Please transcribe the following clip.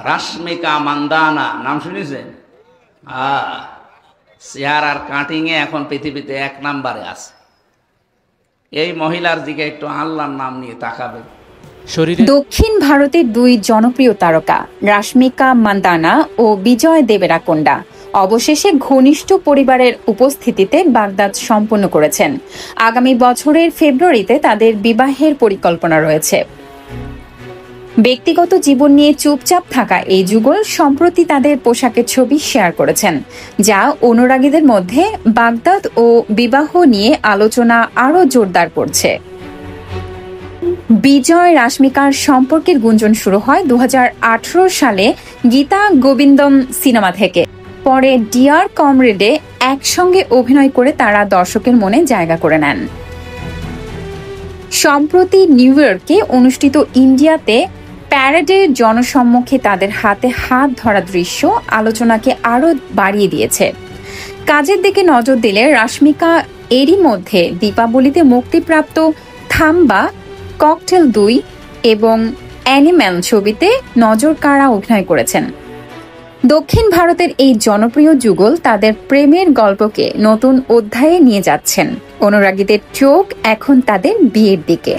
রাশমিকা মান্দানা নাম শুনেছেন? চেহারার কাটিং এ এখন পৃথিবীতে 1 নম্বরে আছে। এই মহিলার দিকে একটু আল্লাহর নাম নিয়ে তাকাবে। দক্ষিণ ভারতের 2 জনপ্রিয় তারকা রাশমিকা মান্দানা ও বিজয় দেবেরাকোন্ডা অবশেষে ঘনিষ্ঠ পরিবারের উপস্থিতিতে বাগদাদ সম্পন্ন করেছেন। আগামী বছরের ফেব্রুয়ারিতে তাদের বিবাহের পরিকল্পনা রয়েছে। ব্যক্তিগত জীবন নিয়ে চুপচাপ থাকা এই যুগল সম্প্রতি তাদের পোশাকের ছবি শেয়ার করেছেন, যা অনুরাগীদের মধ্যে বাগদাদ ও বিবাহ নিয়ে আলোচনা আরও জোরদার করছে। বিজয় রাশমিকার সম্পর্কের গুঞ্জন শুরু হয় 2018 সালে গীতা গোবিন্দম সিনেমা থেকে। পরে ডিয়ার কমরেডে একসঙ্গে অভিনয় করে তারা দর্শকের মনে জায়গা করে নেন। সম্প্রতি নিউ ইয়র্কে অনুষ্ঠিত ইন্ডিয়াতে প্যারেডের জনসম্মুখে তাদের হাতে হাত ধরা দৃশ্য আলোচনাকে আরও বাড়িয়ে দিয়েছে। কাজের দিকে নজর দিলে রাশমিকা এরই মধ্যে দীপাবলিতে মুক্তিপ্রাপ্ত থাম্বা, ককটেল 2 এবং অ্যানিম্যাল ছবিতে নজর কাড়া অভিনয় করেছেন। দক্ষিণ ভারতের এই জনপ্রিয় যুগল তাদের প্রেমের গল্পকে নতুন অধ্যায়ে নিয়ে যাচ্ছেন। অনুরাগীদের চোখ এখন তাদের বিয়ের দিকে।